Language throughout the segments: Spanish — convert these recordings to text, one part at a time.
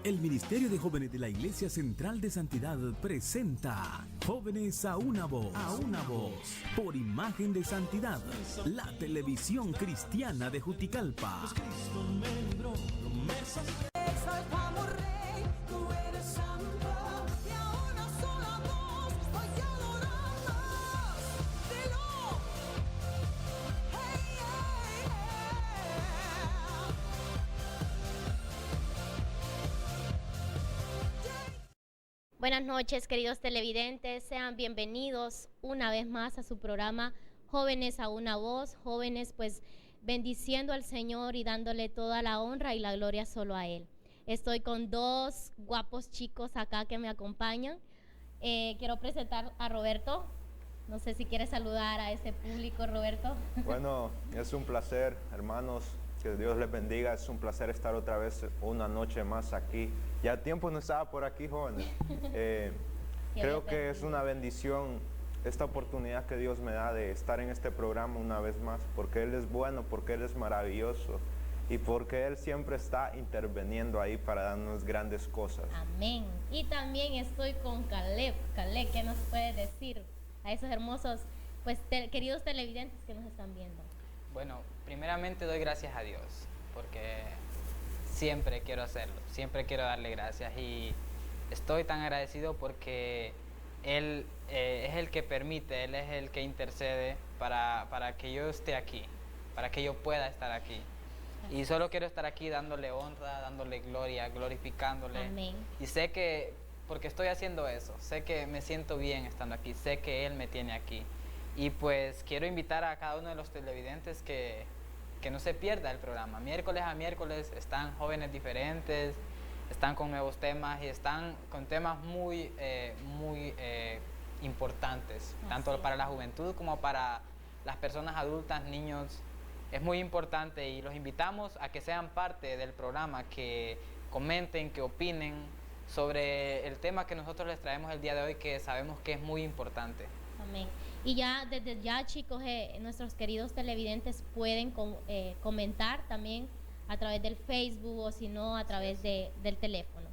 El Ministerio de Jóvenes de la Iglesia Central de Santidad presenta Jóvenes a una voz, por Imagen de Santidad, la televisión cristiana de Juticalpa. Buenas noches, queridos televidentes, sean bienvenidos una vez más a su programa Jóvenes a una voz, jóvenes pues bendiciendo al Señor y dándole toda la honra y la gloria solo a Él. Estoy con dos guapos chicos acá que me acompañan. Quiero presentar a Roberto. No sé si quieres saludar a ese público, Roberto. Bueno, es un placer, hermanos. Que Dios les bendiga, es un placer estar otra vez una noche más aquí. Ya tiempo no estaba por aquí, jóvenes. Creo que es una bendición esta oportunidad que Dios me da de estar en este programa una vez más, porque Él es bueno, porque Él es maravilloso y porque Él siempre está interviniendo ahí para darnos grandes cosas. Amén. Y también estoy con Caleb. Caleb, ¿qué nos puede decir a esos hermosos, pues queridos televidentes que nos están viendo? Bueno, primeramente doy gracias a Dios, porque siempre quiero hacerlo, siempre quiero darle gracias y estoy tan agradecido porque Él es el que permite, Él es el que intercede para que yo esté aquí, para que yo pueda estar aquí. Y solo quiero estar aquí dándole honra, dándole gloria, glorificándole. Amén. Y sé que, porque estoy haciendo eso, sé que me siento bien estando aquí, sé que Él me tiene aquí. Y pues quiero invitar a cada uno de los televidentes que no se pierda el programa. Miércoles a miércoles están jóvenes diferentes, están con nuevos temas y están con temas muy importantes, tanto para la juventud como para las personas adultas, niños. Es muy importante y los invitamos a que sean parte del programa, que comenten, que opinen sobre el tema que nosotros les traemos el día de hoy, que sabemos que es muy importante. Amén. Y ya desde ya, chicos, nuestros queridos televidentes pueden comentar también a través del Facebook o si no a través del teléfono.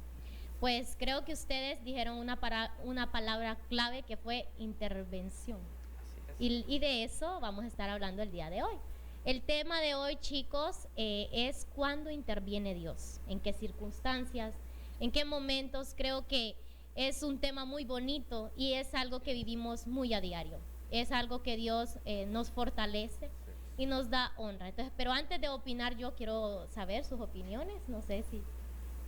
Pues creo que ustedes dijeron una palabra clave que fue intervención. Y de eso vamos a estar hablando el día de hoy. El tema de hoy, chicos, es cuándo interviene Dios, en qué circunstancias, en qué momentos. Creo que es un tema muy bonito y es algo que vivimos muy a diario. Es algo que Dios nos fortalece y nos da honra. Entonces, pero antes de opinar, yo quiero saber sus opiniones. No sé si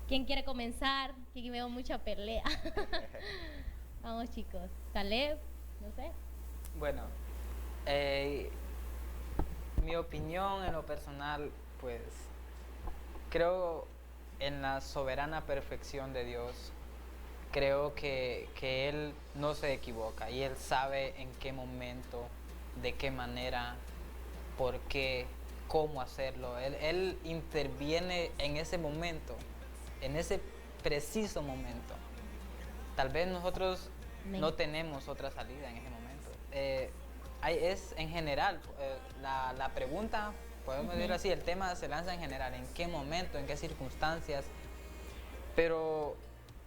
quién quiere comenzar, que veo mucha pelea. Vamos, chicos. Caleb, no sé. Bueno, mi opinión en lo personal, pues creo en la soberana perfección de Dios. Creo que Él no se equivoca y Él sabe en qué momento, de qué manera, por qué, cómo hacerlo. Él interviene en ese momento, en ese preciso momento. Tal vez nosotros no tenemos otra salida en ese momento. Es en general, la pregunta, podemos decirlo así, el tema se lanza en general, en qué momento, en qué circunstancias, pero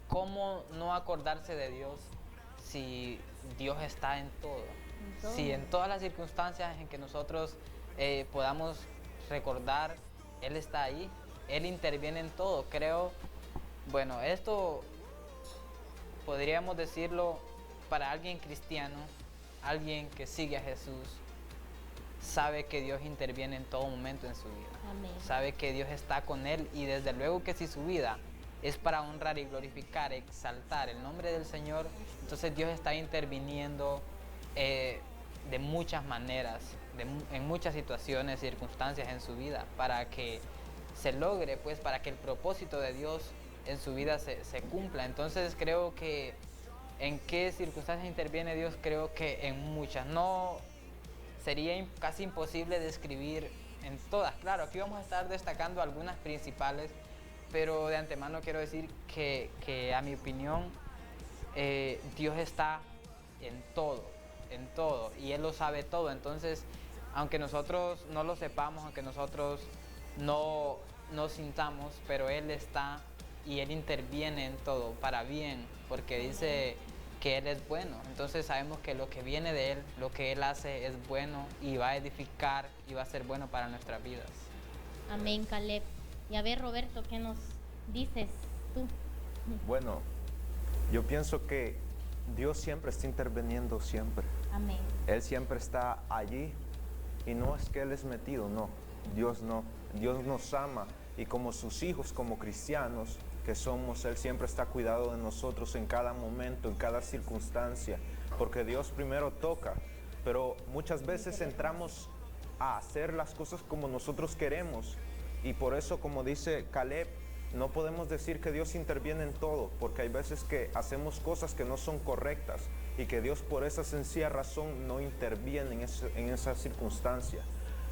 ¿cómo no acordarse de Dios si Dios está en todo? Si en todas las circunstancias en que nosotros podamos recordar, Él está ahí, Él interviene en todo. Creo, bueno, esto podríamos decirlo para alguien cristiano, alguien que sigue a Jesús, sabe que Dios interviene en todo momento en su vida. Amén. Sabe que Dios está con él y desde luego que si su vida es para honrar y glorificar, exaltar el nombre del Señor, entonces Dios está interviniendo de muchas maneras, en muchas situaciones, circunstancias en su vida, para que se logre, pues para que el propósito de Dios en su vida se cumpla. Entonces creo que en qué circunstancias interviene Dios, creo que en muchas. No sería casi imposible describir en todas. Claro, aquí vamos a estar destacando algunas principales, pero de antemano quiero decir que a mi opinión Dios está en todo y Él lo sabe todo. Entonces, aunque nosotros no lo sepamos, aunque nosotros no sintamos, pero Él está y Él interviene en todo para bien, porque dice que Él es bueno. Entonces sabemos que lo que viene de Él, lo que Él hace es bueno y va a edificar y va a ser bueno para nuestras vidas. Amén, Caleb. Y a ver, Roberto, ¿qué nos dices tú? Bueno, yo pienso que Dios siempre está interviniendo, siempre. Amén. Él siempre está allí y no es que Él es metido, no. Dios no. Dios nos ama y como sus hijos, como cristianos que somos, Él siempre está cuidado de nosotros en cada momento, en cada circunstancia, porque Dios primero toca, pero muchas veces entramos a hacer las cosas como nosotros queremos y por eso, como dice Caleb, no podemos decir que Dios interviene en todo, porque hay veces que hacemos cosas que no son correctas y que Dios por esa sencilla razón no interviene en esa circunstancia.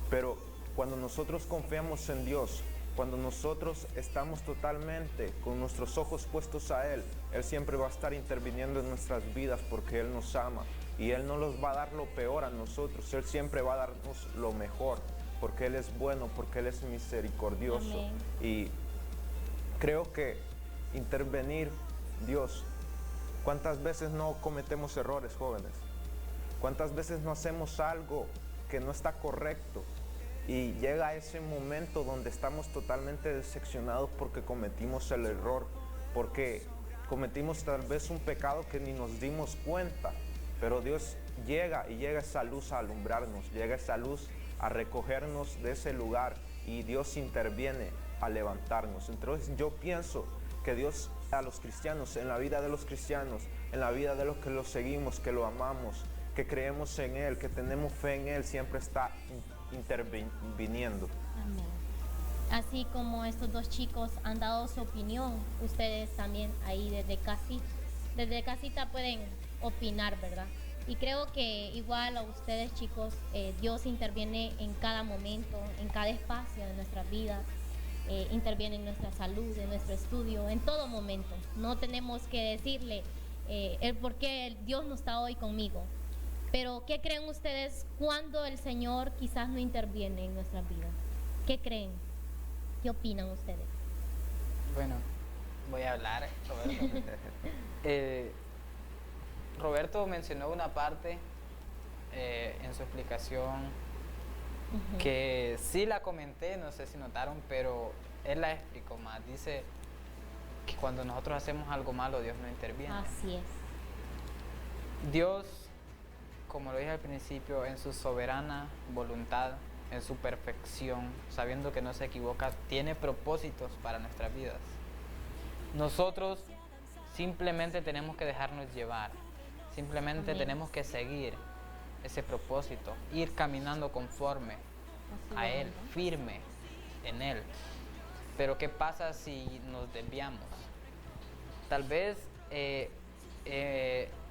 Pero cuando nosotros confiamos en Dios, cuando nosotros estamos totalmente con nuestros ojos puestos a Él, Él siempre va a estar interviniendo en nuestras vidas porque Él nos ama y Él no nos va a dar lo peor a nosotros, Él siempre va a darnos lo mejor porque Él es bueno, porque Él es misericordioso. Amén. Y creo que intervenir Dios, ¿cuántas veces no cometemos errores, jóvenes? ¿Cuántas veces no hacemos algo que no está correcto? Y llega ese momento donde estamos totalmente decepcionados porque cometimos el error, porque cometimos tal vez un pecado que ni nos dimos cuenta, pero Dios llega y llega esa luz a alumbrarnos, llega esa luz a recogernos de ese lugar y Dios interviene a levantarnos. Entonces yo pienso que Dios a los cristianos, en la vida de los cristianos, en la vida de los que lo seguimos, que lo amamos, que creemos en Él, que tenemos fe en Él, siempre está interviniendo. Amén. Así como estos dos chicos han dado su opinión, ustedes también ahí desde casita pueden opinar, ¿verdad? Y creo que igual a ustedes, chicos, Dios interviene en cada momento, en cada espacio de nuestras vidas, interviene en nuestra salud, en nuestro estudio, en todo momento. No tenemos que decirle el por qué Dios no está hoy conmigo. Pero, ¿qué creen ustedes cuando el Señor quizás no interviene en nuestras vidas? ¿Qué creen? ¿Qué opinan ustedes? Bueno, voy a hablar, Roberto. Roberto mencionó una parte en su explicación que sí la comenté, no sé si notaron, pero él la explicó más. Dice que cuando nosotros hacemos algo malo, Dios no interviene. Así es. Dios, como lo dije al principio, en su soberana voluntad, en su perfección, sabiendo que no se equivoca, tiene propósitos para nuestras vidas. Nosotros simplemente tenemos que dejarnos llevar, simplemente Amén. tenemos que seguir ese propósito, ir caminando conforme a Él, firme en Él. Pero ¿qué pasa si nos desviamos? Tal vez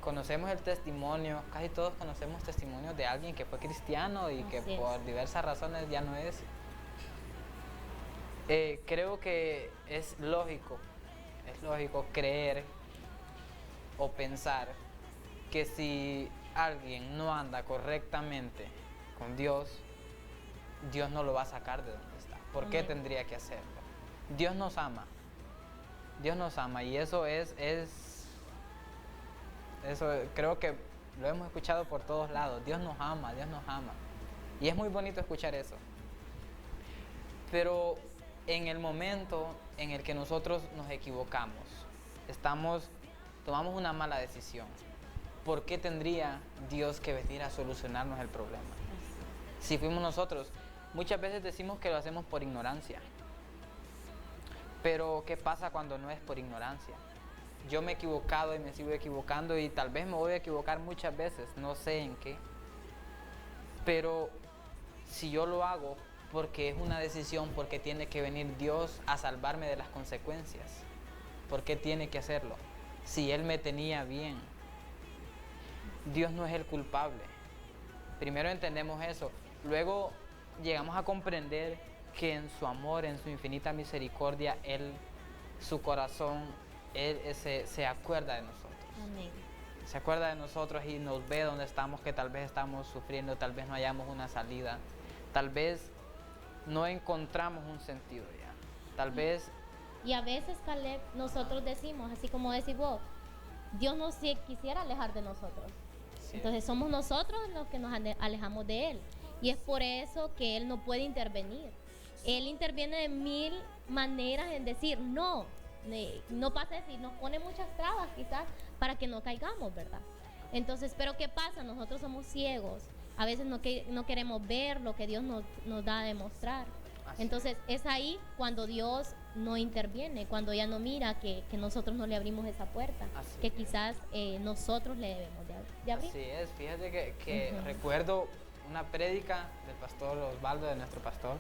conocemos el testimonio, casi todos conocemos testimonios de alguien que fue cristiano y que Así es. por diversas razones ya no es. Creo que es lógico creer o pensar que si alguien no anda correctamente con Dios, Dios no lo va a sacar de donde está. ¿Por qué Amén. tendría que hacerlo? Dios nos ama. Dios nos ama y eso creo que lo hemos escuchado por todos lados. Dios nos ama, Dios nos ama. Y es muy bonito escuchar eso. Pero en el momento en el que nosotros nos equivocamos, tomamos una mala decisión, ¿por qué tendría Dios que venir a solucionarnos el problema? Si fuimos nosotros, muchas veces decimos que lo hacemos por ignorancia. Pero ¿qué pasa cuando no es por ignorancia? Yo me he equivocado y me sigo equivocando y tal vez me voy a equivocar muchas veces, no sé en qué. Pero si yo lo hago porque es una decisión, porque tiene que venir Dios a salvarme de las consecuencias, ¿por qué tiene que hacerlo? Si Él me tenía bien, Dios no es el culpable. Primero entendemos eso, luego llegamos a comprender que en su amor, en su infinita misericordia, su corazón, Él se acuerda de nosotros. Amén. Se acuerda de nosotros y nos ve donde estamos, que tal vez estamos sufriendo, tal vez no hayamos una salida, tal vez no encontramos un sentido ya, tal vez Y a veces, Caleb, nosotros decimos, así como decís vos, Dios no se quisiera alejar de nosotros. Sí. Entonces somos nosotros los que nos alejamos de Él. Y es por eso que Él no puede intervenir. Él interviene de mil maneras en decir, no pasa así, nos pone muchas trabas quizás para que no caigamos, ¿verdad? Entonces, pero ¿qué pasa? Nosotros somos ciegos. A veces no queremos ver lo que Dios nos da a demostrar. Entonces es ahí cuando Dios no interviene, cuando ya no mira que nosotros no le abrimos esa puerta, que quizás nosotros le debemos de abrir. Así es, fíjate que recuerdo una prédica del pastor Osvaldo, de nuestro pastor,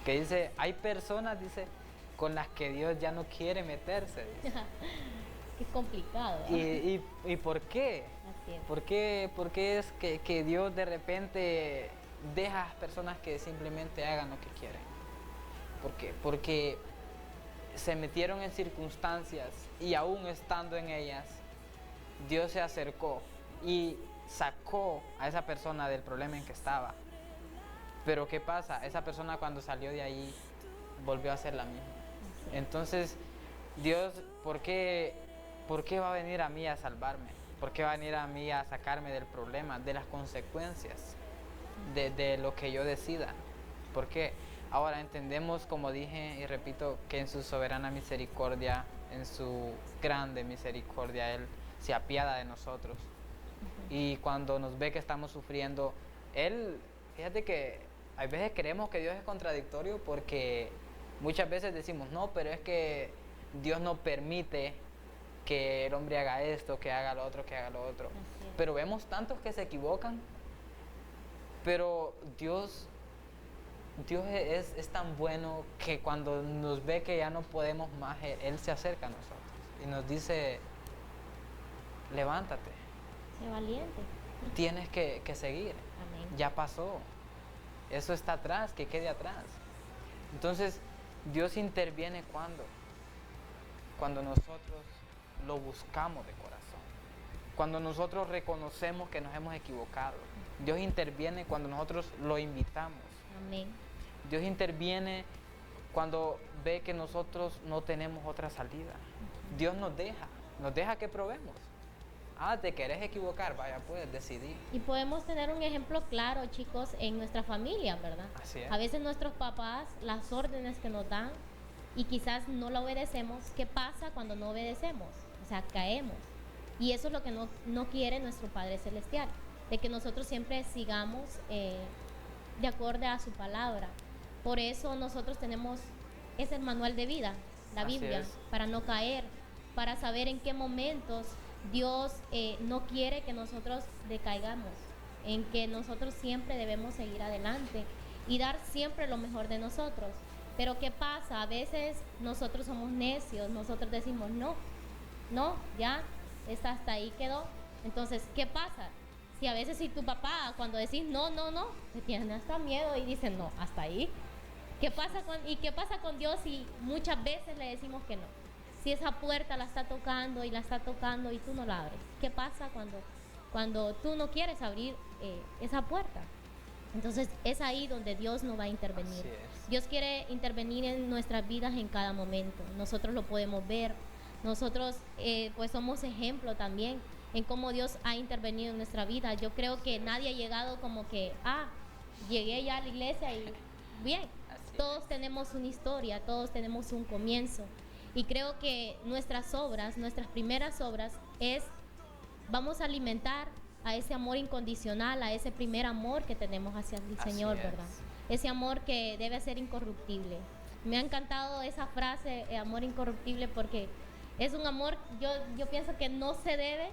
que dice, hay personas, dice, con las que Dios ya no quiere meterse. Dice. Qué complicado. ¿Y por qué? Así es. ¿Por qué es que Dios de repente deja a las personas que simplemente hagan lo que quieren? ¿Por qué? Porque se metieron en circunstancias y aún estando en ellas, Dios se acercó y sacó a esa persona del problema en que estaba. Pero ¿qué pasa? Esa persona cuando salió de ahí volvió a ser la misma. Entonces, Dios, ¿por qué va a venir a mí a salvarme? ¿Por qué va a venir a mí a sacarme del problema, de las consecuencias de lo que yo decida? ¿Por qué? Ahora entendemos, como dije y repito, que en su soberana misericordia, en su grande misericordia, Él se apiada de nosotros. Y cuando nos ve que estamos sufriendo, Él, fíjate que a veces creemos que Dios es contradictorio porque muchas veces decimos, no, pero es que Dios no permite que el hombre haga esto, que haga lo otro, que haga lo otro. Pero vemos tantos que se equivocan, pero Dios es tan bueno que cuando nos ve que ya no podemos más, Él se acerca a nosotros y nos dice, levántate. Sé valiente. Tienes que seguir. Amén. Ya pasó. Eso está atrás, que quede atrás. Entonces, Dios interviene cuando nosotros lo buscamos de corazón. Cuando nosotros reconocemos que nos hemos equivocado. Dios interviene cuando nosotros lo invitamos. Amén. Dios interviene cuando ve que nosotros no tenemos otra salida. Dios nos deja que probemos. Te querés equivocar, vaya, puedes decidir. Y podemos tener un ejemplo claro, chicos, en nuestra familia, ¿verdad? Así es. A veces nuestros papás, las órdenes que nos dan y quizás no la obedecemos. ¿Qué pasa cuando no obedecemos? O sea, caemos. Y eso es lo que no quiere nuestro Padre Celestial, de que nosotros siempre sigamos de acuerdo a su palabra. Por eso nosotros tenemos ese manual de vida, la Biblia, para no caer, para saber en qué momentos Dios no quiere que nosotros decaigamos, en que nosotros siempre debemos seguir adelante y dar siempre lo mejor de nosotros. Pero ¿qué pasa? A veces nosotros somos necios, nosotros decimos no, ya, hasta ahí quedó. Entonces, ¿qué pasa? Si a veces si tu papá cuando decís no, te tiene hasta miedo y dice no, hasta ahí. ¿Qué pasa con Dios si muchas veces le decimos que no? Si esa puerta la está tocando y tú no la abres. ¿Qué pasa cuando tú no quieres abrir esa puerta? Entonces es ahí donde Dios no va a intervenir. Dios quiere intervenir en nuestras vidas en cada momento. Nosotros lo podemos ver. Nosotros pues somos ejemplo también en cómo Dios ha intervenido en nuestra vida. Yo creo que nadie ha llegado como que, llegué ya a la iglesia y bien. Todos tenemos una historia, todos tenemos un comienzo. Y creo que nuestras primeras obras vamos a alimentar a ese amor incondicional, a ese primer amor que tenemos hacia el Señor, ¿verdad? Ese amor que debe ser incorruptible. Me ha encantado esa frase, amor incorruptible, porque es un amor, yo pienso que no se debe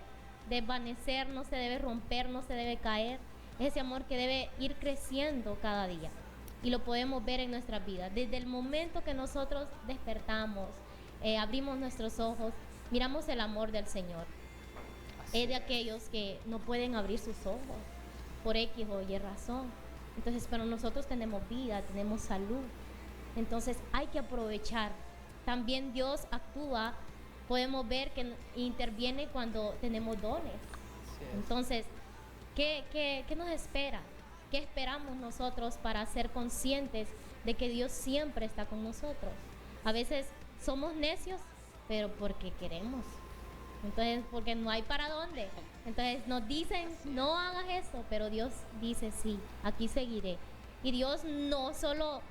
desvanecer, no se debe romper, no se debe caer. Es ese amor que debe ir creciendo cada día. Y lo podemos ver en nuestras vidas. Desde el momento que nosotros despertamos, abrimos nuestros ojos, miramos el amor del Señor. Es de aquellos que no pueden abrir sus ojos por X o Y razón. Entonces, pero nosotros tenemos vida, tenemos salud. Entonces hay que aprovechar. También Dios actúa, podemos ver que interviene cuando tenemos dones. Entonces, ¿qué nos espera? ¿Qué esperamos nosotros para ser conscientes de que Dios siempre está con nosotros? A veces somos necios, pero porque queremos. Entonces, porque no hay para dónde. Entonces nos dicen, no hagas eso, pero Dios dice, sí, aquí seguiré. Y Dios no solo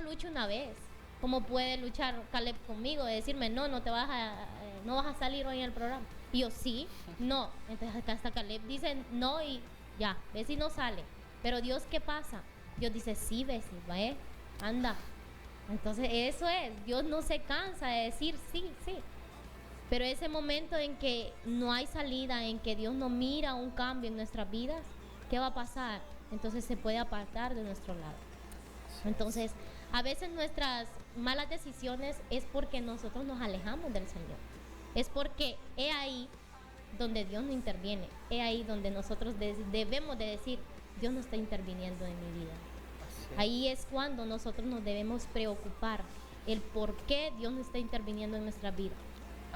lucha una vez, como puede luchar Caleb conmigo, de decirme, no vas a salir hoy en el programa. Y yo, sí, no. Entonces hasta Caleb dice, no, y ya, ves si no sale. Pero Dios, ¿qué pasa? Dios dice, sí, ves, anda. Entonces eso es, Dios no se cansa de decir sí, sí. Pero ese momento en que no hay salida, en que Dios no mira un cambio en nuestras vidas, ¿qué va a pasar? Entonces se puede apartar de nuestro lado. Entonces, a veces nuestras malas decisiones es porque nosotros nos alejamos del Señor. Es porque es ahí donde Dios no interviene. Es ahí donde nosotros debemos de decir, Dios no está interviniendo en mi vida. Ahí es cuando nosotros nos debemos preocupar el por qué Dios no está interviniendo en nuestra vida.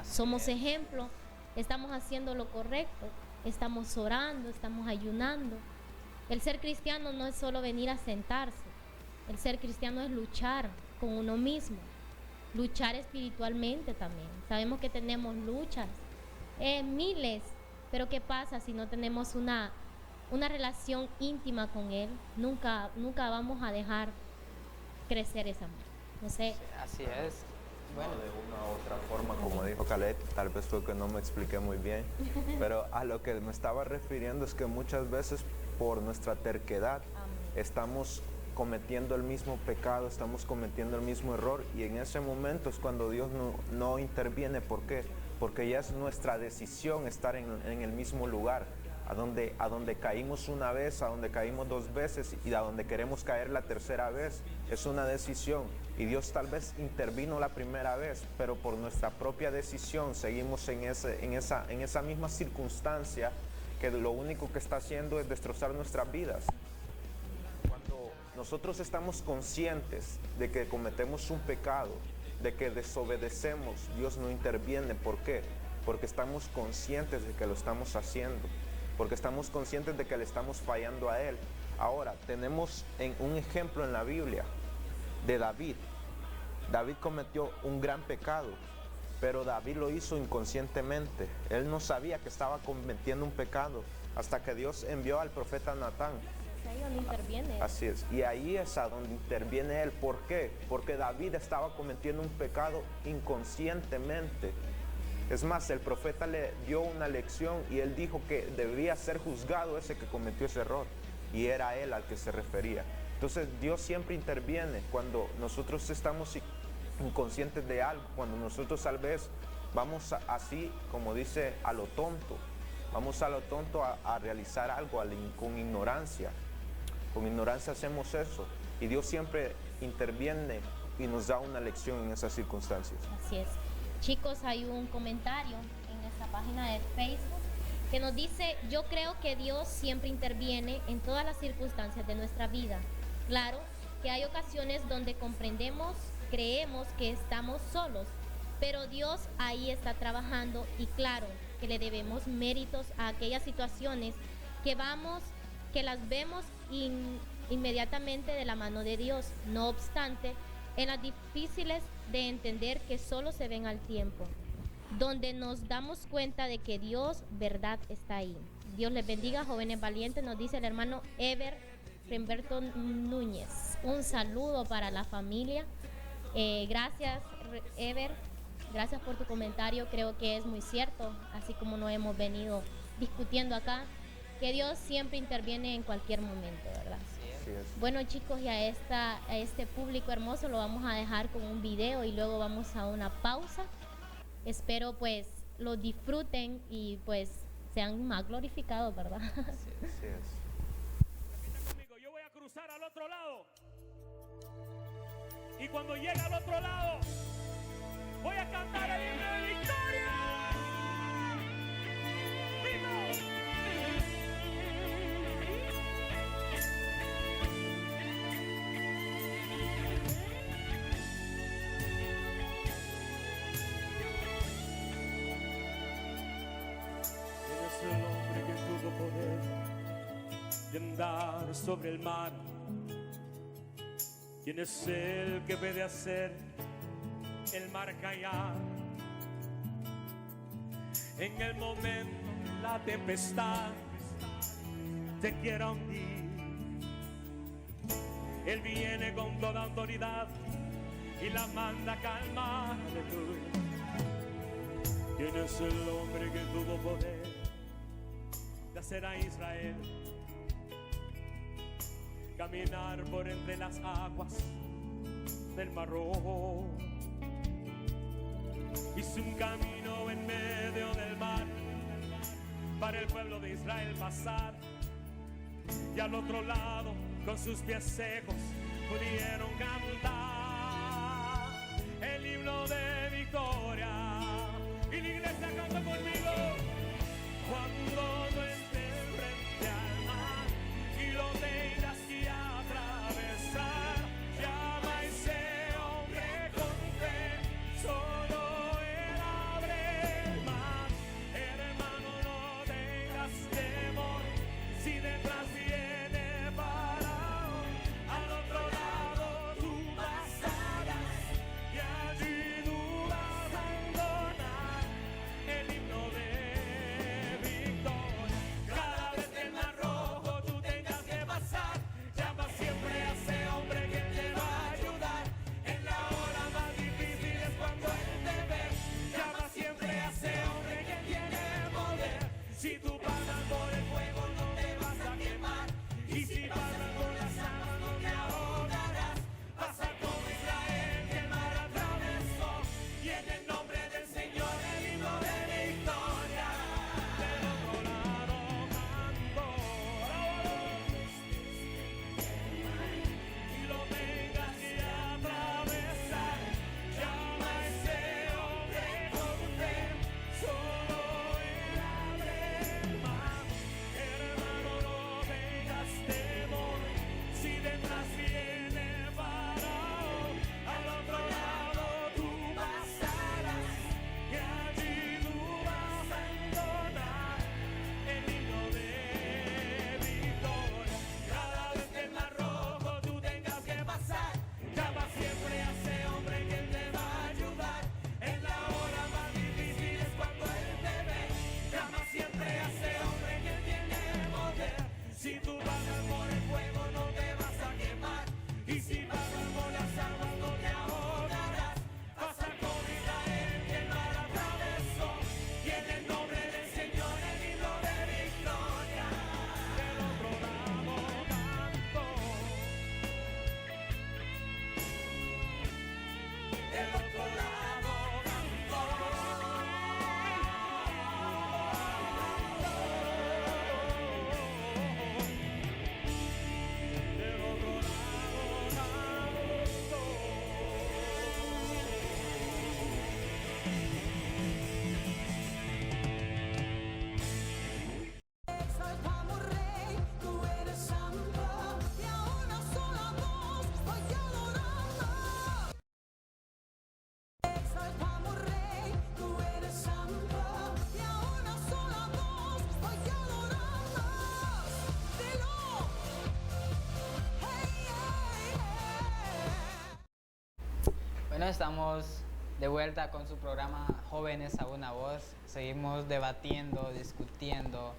Somos ejemplo, estamos haciendo lo correcto, estamos orando, estamos ayunando. El ser cristiano no es solo venir a sentarse, el ser cristiano es luchar con uno mismo, luchar espiritualmente también. Sabemos que tenemos luchas, miles, pero ¿qué pasa si no tenemos una relación íntima con Él? Nunca vamos a dejar crecer ese amor. No sé. Así es. Bueno, de una u otra forma, como dijo Caleb, tal vez fue que no me expliqué muy bien, pero a lo que me estaba refiriendo es que muchas veces por nuestra terquedad estamos cometiendo el mismo pecado, estamos cometiendo el mismo error, y en ese momento es cuando Dios no interviene. ¿Por qué? Porque ya es nuestra decisión estar en el mismo lugar, a donde caímos una vez, a donde caímos dos veces y a donde queremos caer la tercera vez. Es una decisión, y Dios tal vez intervino la primera vez, pero por nuestra propia decisión seguimos en esa misma circunstancia, que lo único que está haciendo es destrozar nuestras vidas. Cuando nosotros estamos conscientes de que cometemos un pecado, de que desobedecemos, Dios no interviene. ¿Por qué? Porque estamos conscientes de que lo estamos haciendo, porque estamos conscientes de que le estamos fallando a Él. Ahora, tenemos un ejemplo en la Biblia de David. David cometió un gran pecado, pero David lo hizo inconscientemente. Él no sabía que estaba cometiendo un pecado hasta que Dios envió al profeta Natán. Ahí donde interviene. Así es, y ahí es a donde interviene Él. ¿Por qué? Porque David estaba cometiendo un pecado inconscientemente. Es más, el profeta le dio una lección y él dijo que debía ser juzgado ese que cometió ese error, y era él al que se refería. Entonces Dios siempre interviene cuando nosotros estamos inconscientes de algo, cuando nosotros tal vez vamos así, como dice, a lo tonto. Vamos a lo tonto a realizar algo con ignorancia. Con ignorancia hacemos eso, y Dios siempre interviene y nos da una lección en esas circunstancias. Así es. Chicos, hay un comentario en nuestra página de Facebook que nos dice: yo creo que Dios siempre interviene en todas las circunstancias de nuestra vida. Claro que hay ocasiones donde creemos que estamos solos, pero Dios ahí está trabajando, y claro que le debemos méritos a aquellas situaciones que las vemos inmediatamente de la mano de Dios. No obstante, en las difíciles de entender, que solo se ven al tiempo, donde nos damos cuenta de que Dios, verdad, está ahí. Dios les bendiga, jóvenes valientes, nos dice el hermano Fremberto Núñez. Un saludo para la familia. Gracias, Ever, gracias por tu comentario. Creo que es muy cierto, así como nos hemos venido discutiendo acá, que Dios siempre interviene en cualquier momento, ¿verdad? Bueno, chicos, y a este público hermoso lo vamos a dejar con un video y luego vamos a una pausa. Espero pues lo disfruten y pues sean más glorificados, ¿verdad? Así es. Repita conmigo: yo voy a cruzar al otro lado, y cuando llegue al otro lado voy a cantar el himno de victoria. ¡Vivo! El hombre que tuvo poder de andar sobre el mar. ¿Quién es el que puede hacer el mar callar. En el momento de la tempestad te quiera hundir. Él viene con toda autoridad y la manda a calmar. ¿Quién es el hombre que tuvo poder de hacer a Israel caminar por entre las aguas del Mar Rojo? Hizo un camino en medio del mar para el pueblo de Israel pasar, y al otro lado con sus pies secos pudieron cantar el himno de victoria. Y la iglesia canta conmigo: cuando no estés frente al mar y lo tengas que atravesar, llama a ese hombre con fe, solo él abre el mar. Hermano, no tengas temor, si detrás viene Faraón, al otro lado tú pasarás y allí tú vas a entonar el himno de victoria. Cada vez que el Mar Rojo tú tengas que pasar, llama siempre a ese hombre que te va a ayudar. En la hora más difícil es cuando él te ve. Llama siempre a ese hombre que tiene poder. Si tú pasas por el fuego no te vas a quemar, y si pasas por las aguas no te ahogarás. Pasa como Israel que el mar atravesó, y en el nombre del Señor el himno de victoria. Del otro lado canto, y lo tengas que atravesar, llama a ese hombre con fe, solo él abre el mar. Hermano, no tengas temor, si detrás viene Faraón, al otro lado tú pasarás y allí tú vas a entonar el himno de victoria. Cada vez que el Mar Rojo tú tengas que pasar, llama siempre a ese hombre que te va a ayudar. En la hora más difícil es cuando él te ve. Llama siempre a ese hombre que tiene poder. Si tú pasas por el fuego no te vas a quemar, y si pasas por las aguas no te ahogarás. Pasa con Israel que el mar atravesó, y en el nombre del Señor el himno de victoria. Del otro lado canto, del otro lado canto, del otro lado canto. Exaltamos Rey, tú eres santo, y a una sola voz voy adorando. Exaltamos Rey, tú eres santo, y a una sola voz voy adorando. Dilo, hey, hey, hey. Bueno, estamos de vuelta con su programa Jóvenes a una Voz. Seguimos debatiendo, discutiendo,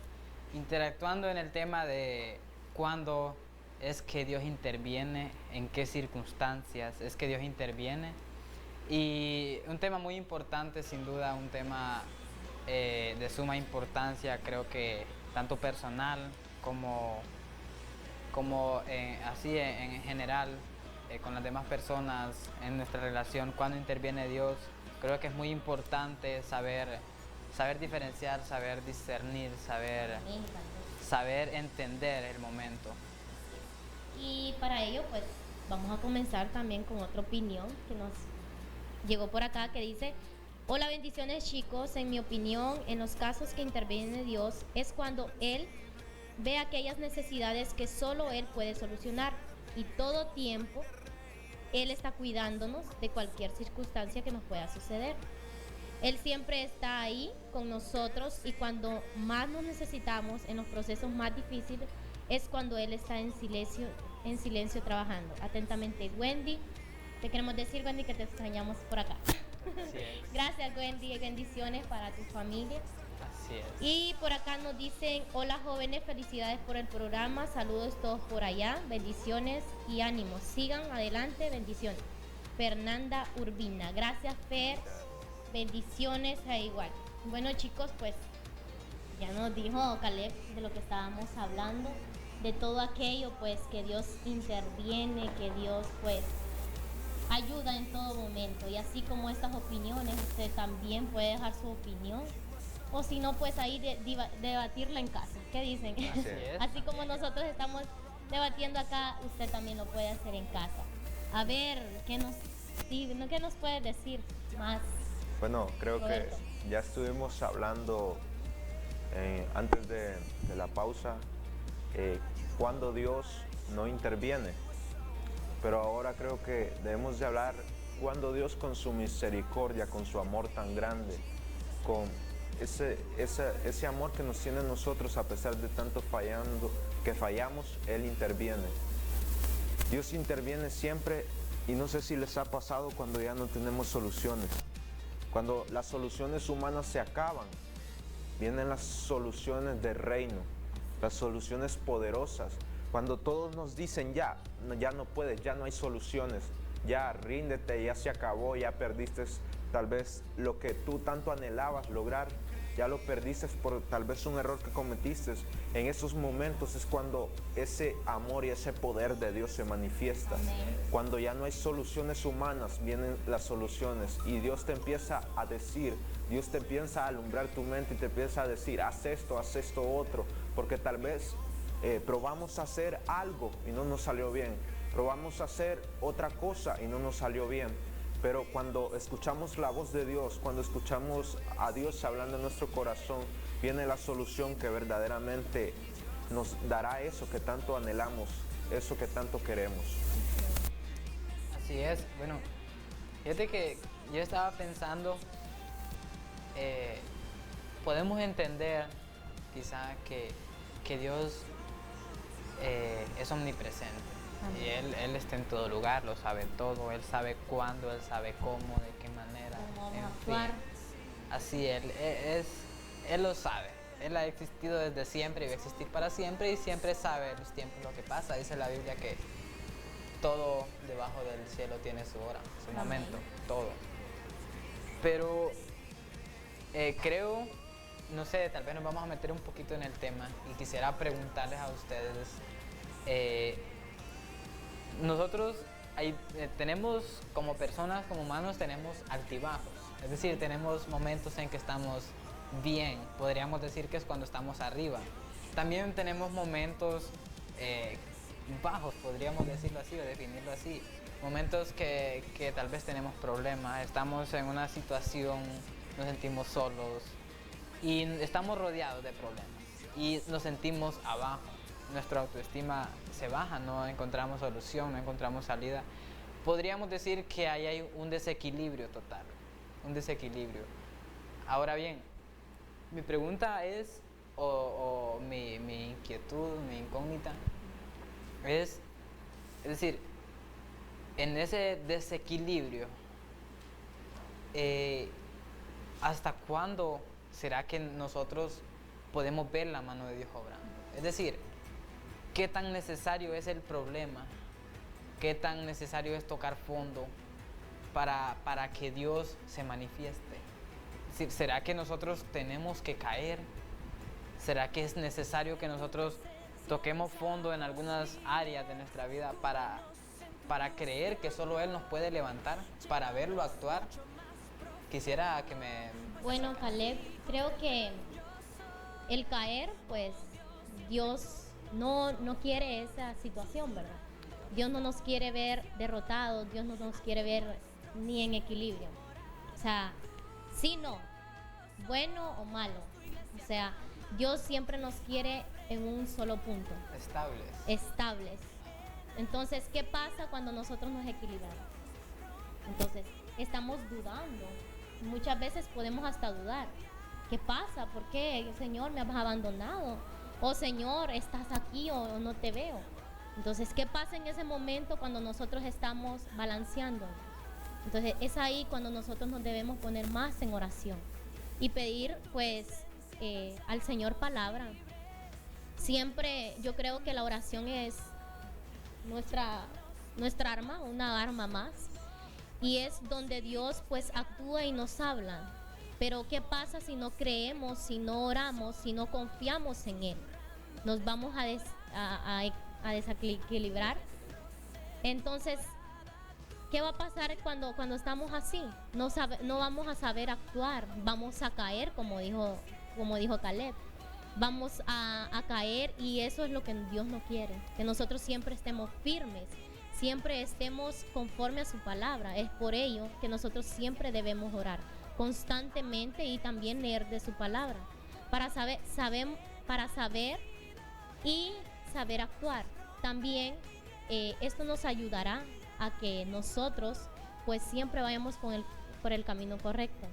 interactuando en el tema de cuándo es que Dios interviene, en qué circunstancias es que Dios interviene. Y un tema muy importante, sin duda, un tema de suma importancia, creo que tanto personal como así en general, con las demás personas en nuestra relación, cuando interviene Dios. Creo que es muy importante saber diferenciar, saber discernir, saber entender el momento. Y para ello, pues, vamos a comenzar también con otra opinión que nos llegó por acá, que dice: hola, bendiciones, chicos. En mi opinión, en los casos que interviene Dios es cuando Él ve aquellas necesidades que solo Él puede solucionar, y todo tiempo Él está cuidándonos de cualquier circunstancia que nos pueda suceder. Él siempre está ahí con nosotros, y cuando más nos necesitamos, en los procesos más difíciles, es cuando Él está en silencio trabajando. Atentamente, Wendy. Te queremos decir, Wendy, que te extrañamos por acá. Así es. Gracias, Wendy, y bendiciones para tu familia. Así es. Y por acá nos dicen, hola jóvenes, felicidades por el programa, saludos todos por allá, bendiciones y ánimos, sigan adelante, bendiciones. Fernanda Urbina, gracias Fer, bendiciones igual. Bueno chicos, pues ya nos dijo Caleb de lo que estábamos hablando, de todo aquello pues que Dios interviene, que Dios pues ayuda en todo momento, y así como estas opiniones, usted también puede dejar su opinión, o si no, pues ahí debatirla en casa. ¿Qué dicen? Así es. Así como nosotros estamos debatiendo acá, usted también lo puede hacer en casa. A ver, ¿qué nos puede decir más? Bueno, creo que Roberto. ya estuvimos hablando antes de la pausa cuando Dios no interviene, pero ahora creo que debemos de hablar cuando Dios con su misericordia, con su amor tan grande, con ese amor que nos tiene nosotros a pesar de tanto que fallamos, Él interviene. Dios interviene siempre, y no sé si les ha pasado cuando ya no tenemos soluciones. Cuando las soluciones humanas se acaban, vienen las soluciones del reino, las soluciones poderosas. Cuando todos nos dicen ya no puedes, ya no hay soluciones, ya ríndete, ya se acabó, ya perdiste tal vez lo que tú tanto anhelabas lograr, ya lo perdiste por tal vez un error que cometiste. En esos momentos es cuando ese amor y ese poder de Dios se manifiesta. Amén. Cuando ya no hay soluciones humanas, vienen las soluciones y Dios te empieza a decir, Dios te empieza a alumbrar tu mente y te empieza a decir, haz esto otro, porque tal vez probamos a hacer algo y no nos salió bien, probamos a hacer otra cosa y no nos salió bien. Pero cuando escuchamos la voz de Dios, cuando escuchamos a Dios hablando en nuestro corazón, viene la solución que verdaderamente nos dará eso que tanto anhelamos, eso que tanto queremos. Así es. Bueno, fíjate que yo estaba pensando, podemos entender quizá que Dios es omnipresente. Y él está en todo lugar, lo sabe todo, Él sabe cuándo, Él sabe cómo, de qué manera. ¿Cómo vamos en a fin. actuar? Así, Él lo sabe. Él ha existido desde siempre y va a existir para siempre y siempre sabe los tiempos, lo que pasa. Dice la Biblia que todo debajo del cielo tiene su hora, su Amén. momento, todo. Pero creo, no sé, tal vez nos vamos a meter un poquito en el tema y quisiera preguntarles a ustedes, nosotros tenemos como personas, como humanos, tenemos altibajos, es decir, tenemos momentos en que estamos bien, podríamos decir que es cuando estamos arriba. También tenemos momentos bajos, podríamos decirlo así o definirlo así, momentos que tal vez tenemos problemas, estamos en una situación, nos sentimos solos y estamos rodeados de problemas y nos sentimos abajo. Nuestra autoestima se baja, no encontramos solución, no encontramos salida. Podríamos decir que ahí hay un desequilibrio total, un desequilibrio. Ahora bien, mi pregunta es, o mi inquietud, mi incógnita, es decir, en ese desequilibrio, ¿hasta cuándo será que nosotros podemos ver la mano de Dios obrando? Es decir, ¿qué tan necesario es el problema? ¿Qué tan necesario es tocar fondo para que Dios se manifieste? ¿Será que nosotros tenemos que caer? ¿Será que es necesario que nosotros toquemos fondo en algunas áreas de nuestra vida para creer que solo Él nos puede levantar, para verlo actuar? Quisiera que me... Bueno, Caleb, creo que el caer, pues Dios no quiere esa situación, ¿verdad? Dios no nos quiere ver derrotados, Dios no nos quiere ver ni en equilibrio. O sea, sí, no, bueno o malo. O sea, Dios siempre nos quiere en un solo punto, estables. Entonces, ¿qué pasa cuando nosotros nos equilibramos? Entonces, estamos dudando. Muchas veces podemos hasta dudar. ¿Qué pasa? ¿Por qué, Señor, me has abandonado? O Señor, ¿estás aquí o no te veo? Entonces, ¿qué pasa en ese momento cuando nosotros estamos balanceando? Entonces es ahí cuando nosotros nos debemos poner más en oración y pedir pues al Señor palabra. Siempre yo creo que la oración es nuestra arma, una arma más, y es donde Dios pues actúa y nos habla. Pero ¿qué pasa si no creemos, si no oramos, si no confiamos en Él? Nos vamos a desequilibrar. Entonces, ¿qué va a pasar cuando estamos así? No vamos a saber actuar, vamos a caer, como dijo Caleb. Vamos a caer, y eso es lo que Dios no quiere, que nosotros siempre estemos firmes, siempre estemos conforme a su palabra. Es por ello que nosotros siempre debemos orar constantemente y también leer de su palabra para saber y saber actuar. También esto nos ayudará a que nosotros pues siempre vayamos por el camino correcto.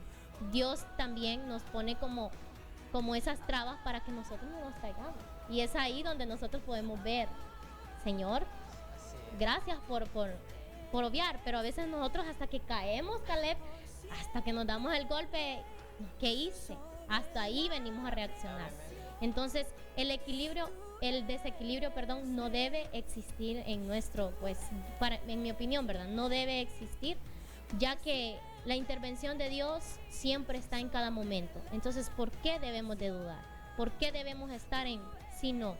Dios también nos pone como esas trabas para que nosotros no nos caigamos. Y es ahí donde nosotros podemos ver, Señor, gracias por obviar, pero a veces nosotros hasta que caemos, Caleb, hasta que nos damos el golpe, ¿qué hice? Hasta ahí venimos a reaccionar. Entonces, el desequilibrio, no debe existir en nuestro, pues, en mi opinión, ¿verdad? No debe existir, ya que la intervención de Dios siempre está en cada momento. Entonces, ¿por qué debemos de dudar? ¿Por qué debemos estar si no?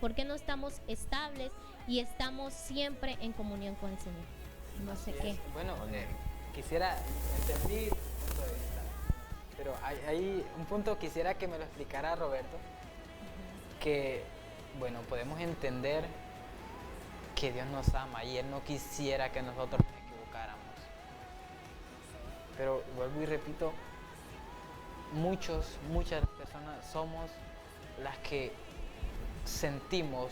¿Por qué no estamos estables y estamos siempre en comunión con el Señor? No sé qué. Bueno, quisiera entender tu punto de vista, pero hay un punto quisiera que me lo explicara Roberto, que, bueno, podemos entender que Dios nos ama y Él no quisiera que nosotros nos equivocáramos. Pero vuelvo y repito, muchas personas somos las que sentimos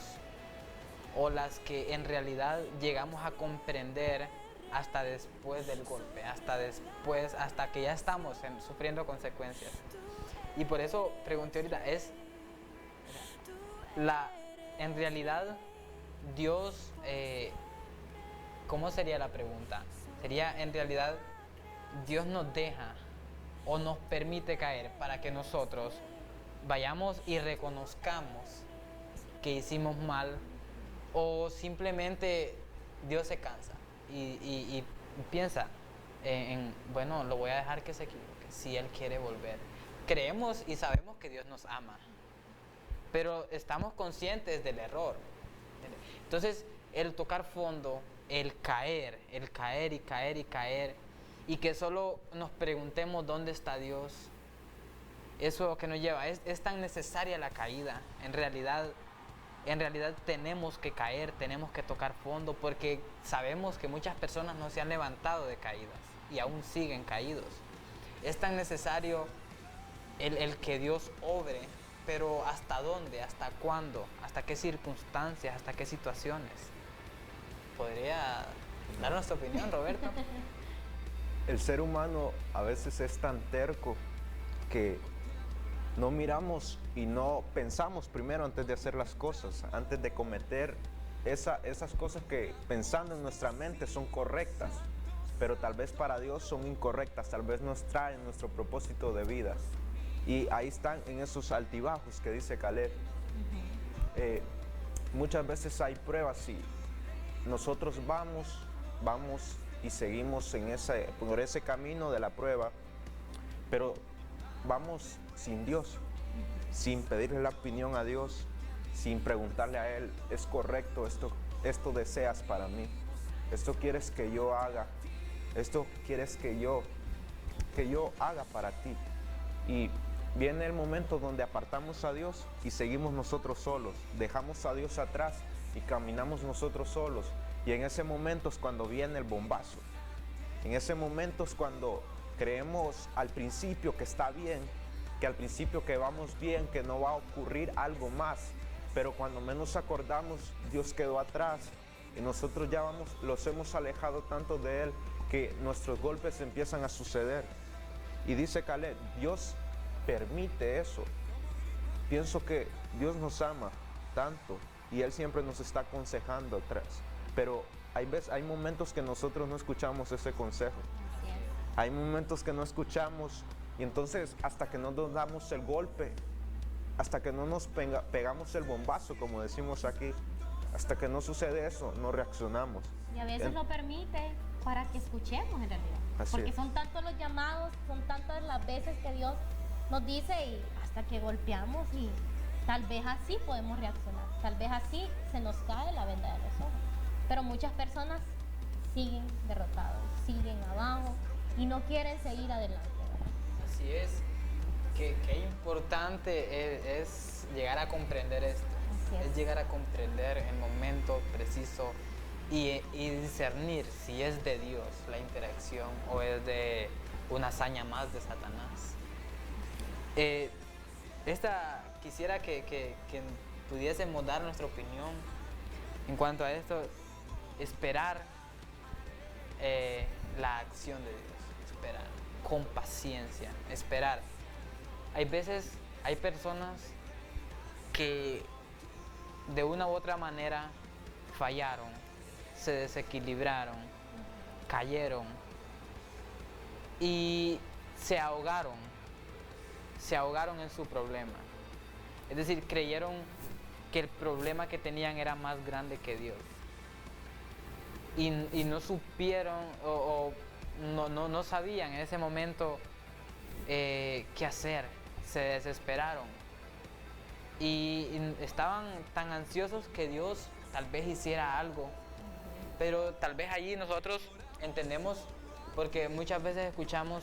o las que en realidad llegamos a comprender hasta después del golpe, hasta que ya estamos sufriendo consecuencias. Y por eso pregunté ahorita, en realidad Dios, ¿cómo sería la pregunta? Sería, en realidad, Dios nos deja o nos permite caer para que nosotros vayamos y reconozcamos que hicimos mal, o simplemente Dios se cansa y piensa bueno, lo voy a dejar que se equivoque si Él quiere volver. Creemos y sabemos que Dios nos ama, pero estamos conscientes del error. Entonces, el tocar fondo, el caer y caer, y que solo nos preguntemos dónde está Dios, eso es lo que nos lleva. Es tan necesaria la caída. En realidad tenemos que caer, tenemos que tocar fondo, porque sabemos que muchas personas no se han levantado de caídas y aún siguen caídos. Es tan necesario el que Dios obre, pero ¿hasta dónde? ¿Hasta cuándo? ¿Hasta qué circunstancias? ¿Hasta qué situaciones? ¿Podría darnos tu opinión, Roberto? El ser humano a veces es tan terco que no miramos y no pensamos primero antes de hacer las cosas, antes de cometer esas cosas que pensando en nuestra mente son correctas, pero tal vez para Dios son incorrectas, tal vez nos traen nuestro propósito de vida. Y ahí están en esos altibajos que dice Caleb. Muchas veces hay pruebas y nosotros vamos y seguimos por ese camino de la prueba, pero vamos sin Dios, sin pedirle la opinión a Dios, sin preguntarle a Él, ¿es correcto esto deseas para mí? ¿Esto quieres que yo haga? ¿Esto quieres que yo haga para ti? Y viene el momento donde apartamos a Dios y seguimos nosotros solos, dejamos a Dios atrás y caminamos nosotros solos. Y en ese momento es cuando viene el bombazo. En ese momento es cuando creemos al principio que está bien, que al principio que vamos bien, que no va a ocurrir algo más. Pero cuando menos acordamos, Dios quedó atrás y nosotros ya los hemos alejado tanto de Él que nuestros golpes empiezan a suceder. Y dice Caleb, Dios permite eso. Pienso que Dios nos ama tanto y Él siempre nos está aconsejando atrás. Pero hay momentos que nosotros no escuchamos ese consejo. Así es. Hay momentos que no escuchamos y entonces hasta que no nos damos el golpe, hasta que no nos pegamos el bombazo, como decimos aquí, hasta que no sucede eso, no reaccionamos. Y a veces lo permite para que escuchemos en realidad. Así Porque es. son tantos los llamados, son tantas las veces que Dios nos dice y hasta que golpeamos y tal vez así podemos reaccionar. Tal vez así se nos cae la venda de los ojos. Pero muchas personas siguen derrotados, siguen abajo y no quieren seguir adelante. Así es. Qué importante es llegar a comprender esto. Así es. Es llegar a comprender el momento preciso y discernir si es de Dios la interacción o es de una hazaña más de Satanás. Quisiera que pudiésemos dar nuestra opinión en cuanto a esto, esperar la acción de Dios, esperar con paciencia, esperar. Hay veces, hay personas que de una u otra manera fallaron, se desequilibraron, cayeron y se ahogaron en su problema. Es decir, creyeron que el problema que tenían era más grande que Dios. Y no supieron o no sabían en ese momento qué hacer. Se desesperaron. Y estaban tan ansiosos que Dios tal vez hiciera algo. Pero tal vez allí nosotros entendemos, porque muchas veces escuchamos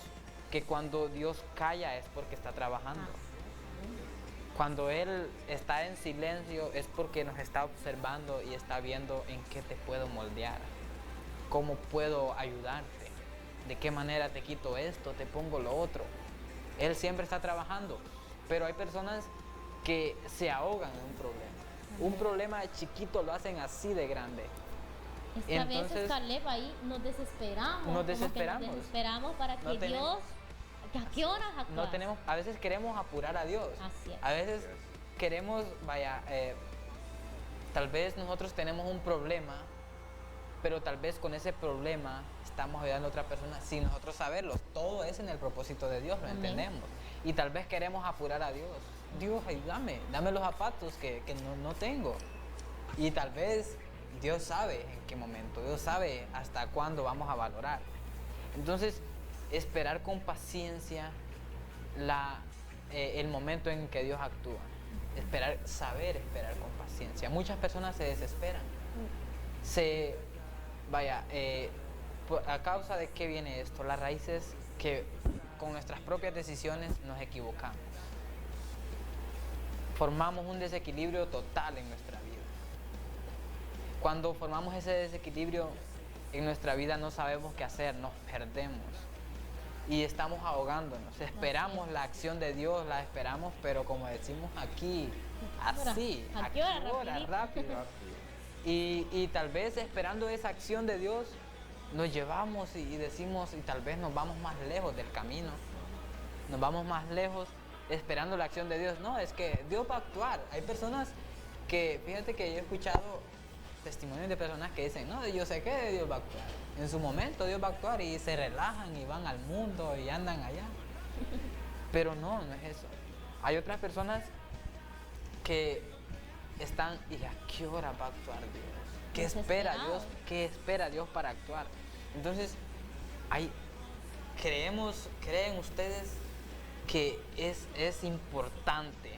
que cuando Dios calla es porque está trabajando. Cuando Él está en silencio es porque nos está observando y está viendo en qué te puedo moldear, cómo puedo ayudarte, de qué manera te quito esto, te pongo lo otro. Él siempre está trabajando, pero hay personas que se ahogan en un problema. Un problema chiquito lo hacen así de grande. Es que a veces, Entonces, Caleb, ahí nos desesperamos. nos como que desesperamos. Nos desesperamos para que No tenemos- Dios, ¿a qué horas actúa? no tenemos, a veces queremos apurar a Dios. Así es. A veces queremos, tal vez nosotros tenemos un problema, pero tal vez con ese problema estamos ayudando a otra persona sin nosotros saberlo. Todo es en el propósito de Dios, lo Amén. entendemos. Y tal vez queremos apurar a Dios. Dios, ayúdame, dame los zapatos que no tengo. Y tal vez Dios sabe en qué momento, Dios sabe hasta cuándo vamos a valorar. Entonces, esperar con paciencia el momento en que Dios actúa. Saber esperar con paciencia. Muchas personas se desesperan. ¿A causa de qué viene esto? La raíz es que con nuestras propias decisiones nos equivocamos. Formamos un desequilibrio total en nuestra vida. Cuando formamos ese desequilibrio en nuestra vida no sabemos qué hacer, nos perdemos y estamos ahogándonos. Esperamos la acción de Dios, la esperamos, pero como decimos aquí, así, ¿A qué hora? Rapidito. rápido. Y tal vez esperando esa acción de Dios nos llevamos y decimos, y tal vez nos vamos más lejos del camino, nos vamos más lejos esperando la acción de Dios. No, es que Dios va a actuar. Hay personas que, fíjate que yo he escuchado testimonios de personas que dicen, no, yo sé que Dios va a actuar. En su momento Dios va a actuar y se relajan y van al mundo y andan allá. Pero no es eso. Hay otras personas que están, ¿y a qué hora va a actuar Dios? ¿Qué espera Dios? ¿Qué espera Dios para actuar? Entonces, ¿creen ustedes que es importante?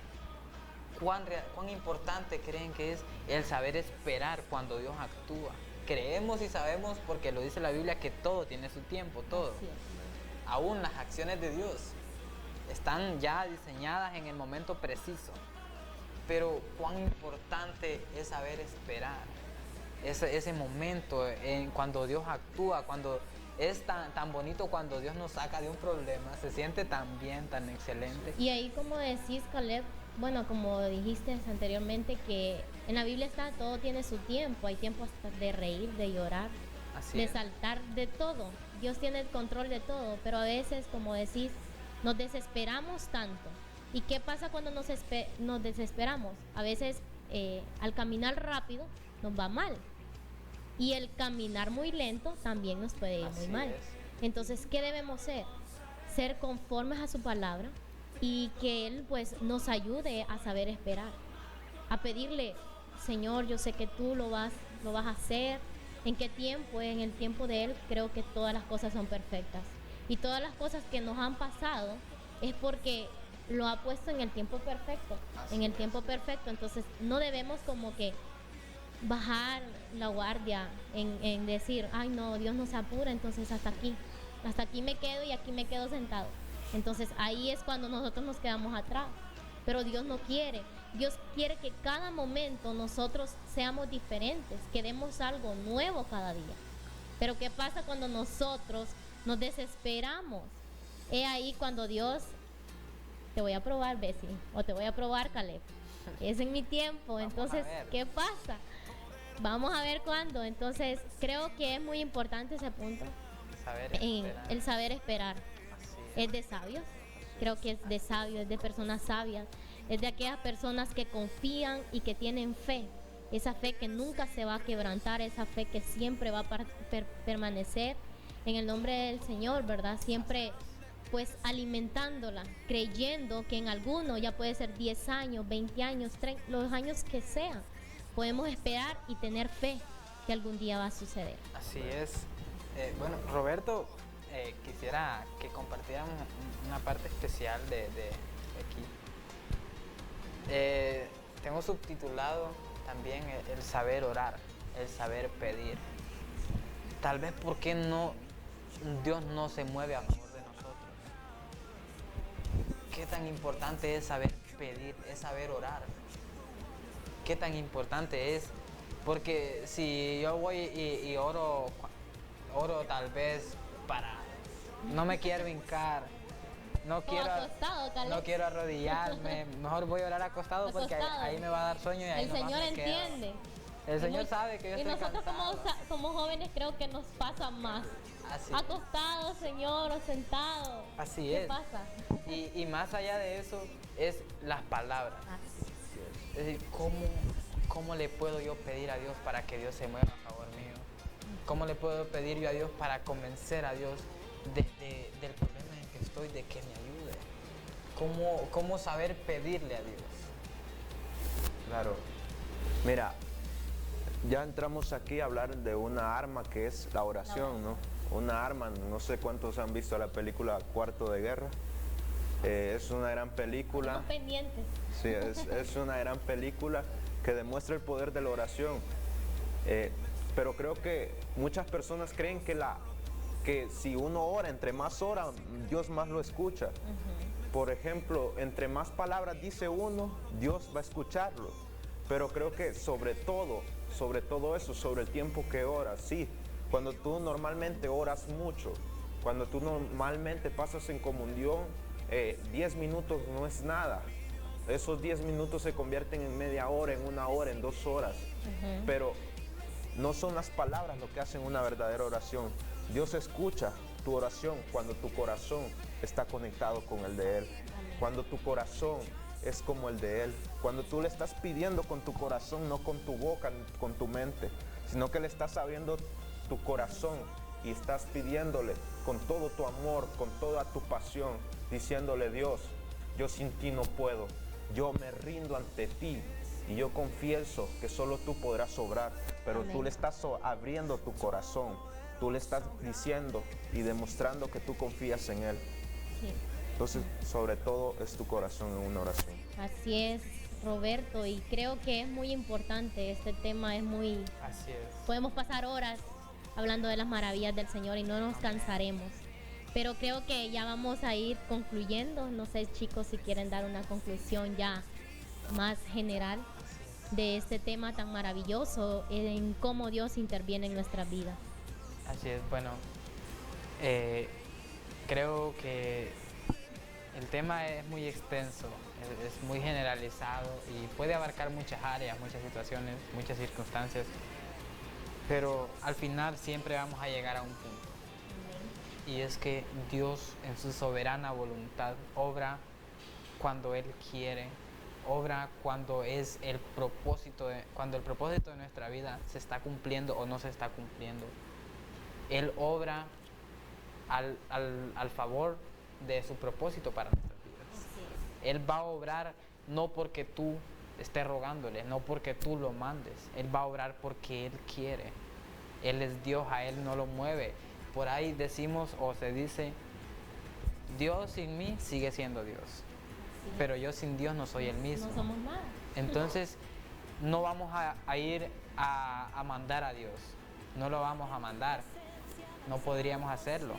¿Cuán importante creen que es el saber esperar cuando Dios actúa? Creemos y sabemos, porque lo dice la Biblia, que todo tiene su tiempo, todo. Así es. Aún las acciones de Dios están ya diseñadas en el momento preciso. Pero cuán importante es saber esperar ese momento cuando Dios actúa, cuando es tan bonito, cuando Dios nos saca de un problema, se siente tan bien, tan excelente. Y ahí como decís, Caleb, bueno, como dijiste anteriormente, que en la Biblia está, todo tiene su tiempo, hay tiempo hasta de reír, de llorar, Así de es. saltar, de todo. Dios tiene el control de todo, pero a veces, como decís, nos desesperamos tanto. ¿Y qué pasa cuando nos desesperamos? A veces al caminar rápido nos va mal. Y el caminar muy lento también nos puede ir muy Así mal. es. Entonces, ¿qué debemos ser? Ser conformes a su palabra y que Él pues nos ayude a saber esperar, a pedirle, Señor, yo sé que tú lo vas a hacer. ¿En qué tiempo? En el tiempo de Él creo que todas las cosas son perfectas. Y todas las cosas que nos han pasado es porque lo ha puesto en el tiempo perfecto. En el tiempo perfecto. Entonces no debemos como que bajar la guardia en decir, ay no, Dios no se apura, entonces hasta aquí me quedo y aquí me quedo sentado. Entonces ahí es cuando nosotros nos quedamos atrás. Pero Dios no quiere. Dios quiere que cada momento nosotros seamos diferentes, que demos algo nuevo cada día. Pero ¿qué pasa cuando nosotros nos desesperamos? Es ahí cuando Dios, te voy a probar, Bessie, o te voy a probar, Caleb. Es en mi tiempo. Vamos a Entonces, ver. ¿qué pasa? Vamos a ver cuándo. Entonces, creo que es muy importante ese punto, Saber en esperar. el saber esperar. Así Es de sabios, creo que es de sabios, es de personas sabias, es de aquellas personas que confían y que tienen fe, esa fe que nunca se va a quebrantar, esa fe que siempre va a permanecer en el nombre del Señor, ¿verdad? Siempre pues alimentándola, creyendo que en alguno, ya puede ser 10 años, 20 años, 30, los años que sean, podemos esperar y tener fe que algún día va a suceder. Así es. Bueno, Roberto, quisiera que compartieran una parte especial de aquí. Tengo subtitulado también el saber orar, el saber pedir. Tal vez porque no, Dios no se mueve a favor de nosotros. ¿Qué tan importante es saber pedir, es saber orar? ¿Qué tan importante es? Porque si yo voy y oro tal vez para, no me quiero hincar, no quiero, acostado, tal no vez. quiero arrodillarme, mejor voy a orar acostado porque Acostado. ahí me va a dar sueño y ahí El nomás Señor me quedo. entiende. El Es Señor muy- sabe que yo y estoy nosotros cansado. como jóvenes creo que nos pasa más. Así, Acostado, Señor, o sentado. así ¿Qué es. pasa? Y más allá de eso es las palabras. Así. Es decir, ¿cómo le puedo yo pedir a Dios para que Dios se mueva a favor mío? ¿Cómo le puedo pedir yo a Dios para convencer a Dios del problema en el que estoy, de que me ayude? ¿Cómo saber pedirle a Dios? Claro. Mira, ya entramos aquí a hablar de una arma que es la oración, ¿no? Una arma, no sé cuántos han visto la película Cuarto de Guerra. Es una gran película. Estamos pendientes. Sí, es una gran película que demuestra el poder de la oración. Pero creo que muchas personas creen que si uno ora, entre más ora, Dios más lo escucha. Por ejemplo, entre más palabras dice uno, Dios va a escucharlo. Pero creo que sobre todo eso, sobre el tiempo que oras, sí. Cuando tú normalmente oras mucho, cuando tú normalmente pasas en comunión, 10 minutos no es nada. Esos 10 minutos se convierten en media hora, en una hora, en 2 horas. Pero no son las palabras lo que hacen una verdadera oración. Dios escucha tu oración cuando tu corazón está conectado con el de Él. Cuando tu corazón es como el de Él. Cuando tú le estás pidiendo con tu corazón, no con tu boca, ni con tu mente, sino que le estás abriendo tu corazón y estás pidiéndole con todo tu amor, con toda tu pasión, diciéndole: Dios, yo sin ti no puedo, yo me rindo ante ti y yo confieso que solo tú podrás obrar, pero Amén. tú le estás abriendo tu corazón, tú le estás diciendo y demostrando que tú confías en Él. Sí. Entonces, sobre todo es tu corazón en una oración. Así es, Roberto, y creo que es muy importante. Este tema es muy... Así es. Podemos pasar horas hablando de las maravillas del Señor y no nos cansaremos. Pero creo que ya vamos a ir concluyendo. No sé, chicos, si quieren dar una conclusión ya más general de este tema tan maravilloso en cómo Dios interviene en nuestras vidas. Así es, bueno, creo que el tema es muy extenso, es muy generalizado y puede abarcar muchas áreas, muchas situaciones, muchas circunstancias, pero al final siempre vamos a llegar a un punto. Y es que Dios en su soberana voluntad obra cuando Él quiere obra cuando es el propósito cuando el propósito de nuestra vida se está cumpliendo o no se está cumpliendo. Él obra al favor de su propósito para nuestras vidas. Él va a obrar no porque tú estés rogándole, no porque tú lo mandes. Él va a obrar porque Él quiere. Él es Dios, a Él no lo mueve. Por ahí decimos o se dice, Dios sin mí sigue siendo Dios. Pero yo sin Dios no soy el mismo. No somos nada. Entonces, no vamos a ir a mandar a Dios. No lo vamos a mandar. No podríamos hacerlo.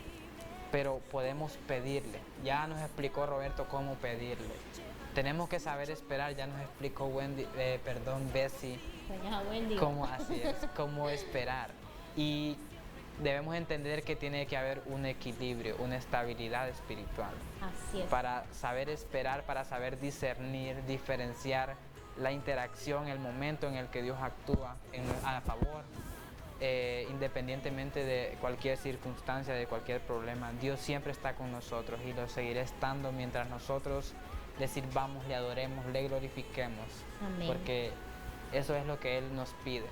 Pero podemos pedirle. Ya nos explicó Roberto cómo pedirle. Tenemos que saber esperar. Ya nos explicó Bessie. Doña Wendy. Cómo, así es, cómo esperar. Y debemos entender que tiene que haber un equilibrio, una estabilidad espiritual. Así es. Para saber esperar, para saber discernir, diferenciar la interacción, el momento en el que Dios actúa a favor, independientemente de cualquier circunstancia, de cualquier problema. Dios siempre está con nosotros y lo seguirá estando mientras nosotros le sirvamos, le adoremos, le glorifiquemos. Amén. Porque eso es lo que Él nos pide.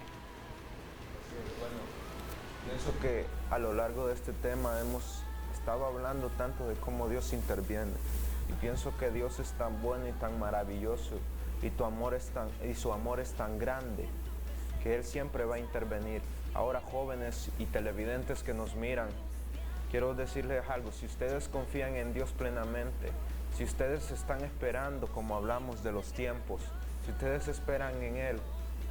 Pienso que a lo largo de este tema hemos estado hablando tanto de cómo Dios interviene, y pienso que Dios es tan bueno y tan maravilloso, y su amor es tan grande, que Él siempre va a intervenir. Ahora, jóvenes y televidentes que nos miran, quiero decirles algo: si ustedes confían en Dios plenamente, si ustedes están esperando, como hablamos de los tiempos, si ustedes esperan en Él,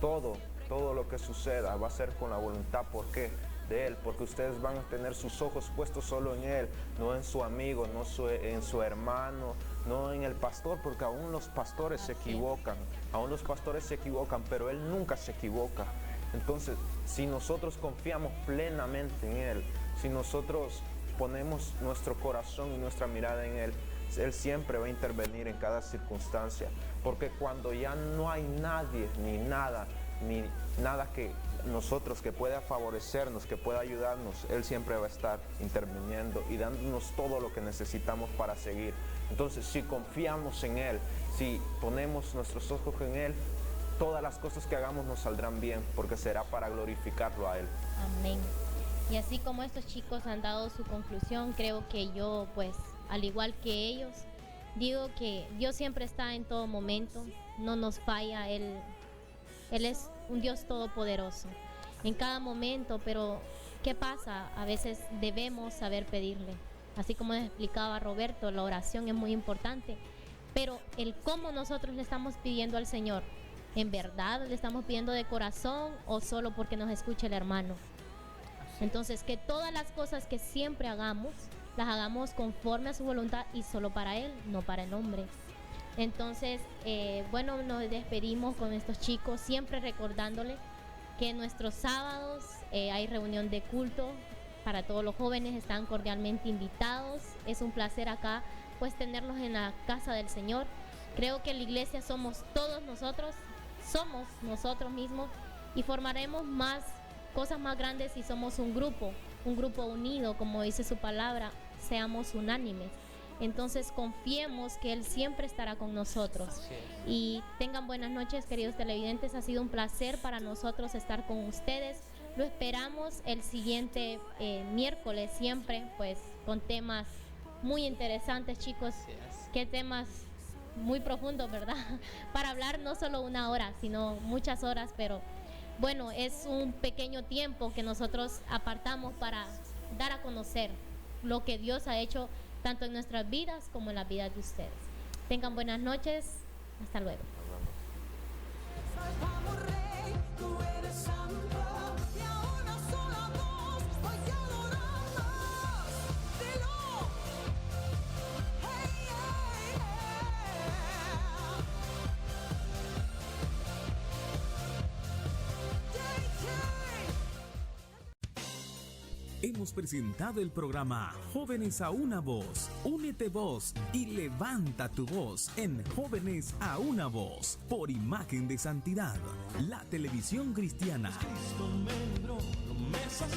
todo lo que suceda va a ser con la voluntad. ¿Por qué? De Él, porque ustedes van a tener sus ojos puestos solo en Él, no en su amigo, no en su hermano, no en el pastor, porque aún los pastores se equivocan, pero Él nunca se equivoca. Entonces, si nosotros confiamos plenamente en Él, si nosotros ponemos nuestro corazón y nuestra mirada en Él, Él siempre va a intervenir en cada circunstancia, porque cuando ya no hay nadie, ni nada que nosotros que pueda favorecernos, que pueda ayudarnos, Él siempre va a estar interviniendo y dándonos todo lo que necesitamos para seguir. Entonces, si confiamos en Él, si ponemos nuestros ojos en Él, todas las cosas que hagamos nos saldrán bien, porque será para glorificarlo a Él. Amén. Y así como estos chicos han dado su conclusión, creo que yo, pues, al igual que ellos, digo que Dios siempre está en todo momento, no nos falla. Él es un Dios todopoderoso en cada momento, pero ¿qué pasa? A veces debemos saber pedirle. Así como nos explicaba Roberto, la oración es muy importante, pero el cómo nosotros le estamos pidiendo al Señor, ¿en verdad le estamos pidiendo de corazón o solo porque nos escucha el hermano? Entonces, que todas las cosas que siempre hagamos, las hagamos conforme a su voluntad y solo para Él, no para el hombre. Entonces, bueno, nos despedimos con estos chicos, siempre recordándole que nuestros sábados hay reunión de culto para todos los jóvenes, están cordialmente invitados. Es un placer acá, pues, tenerlos en la casa del Señor. Creo que la iglesia somos todos nosotros, somos nosotros mismos, y formaremos más cosas más grandes si somos un grupo unido, como dice su palabra, seamos unánimes. Entonces confiemos que Él siempre estará con nosotros. Y tengan buenas noches, queridos televidentes. Ha sido un placer para nosotros estar con ustedes. Lo esperamos el siguiente miércoles, siempre pues con temas muy interesantes, chicos. Qué temas muy profundos, ¿verdad? Para hablar no solo una hora, sino muchas horas, pero bueno, es un pequeño tiempo que nosotros apartamos para dar a conocer lo que Dios ha hecho tanto en nuestras vidas como en las vidas de ustedes. Tengan buenas noches. Hasta luego. Salvamos, Rey, tú eres santo, y a una sola voz hoy te adoramos. Dilo. Hey, hey, Hemos presentado el programa Jóvenes a una Voz. Únete vos y levanta tu voz en Jóvenes a una Voz por Imagen de Santidad, la televisión cristiana. Cristo me libró, promesas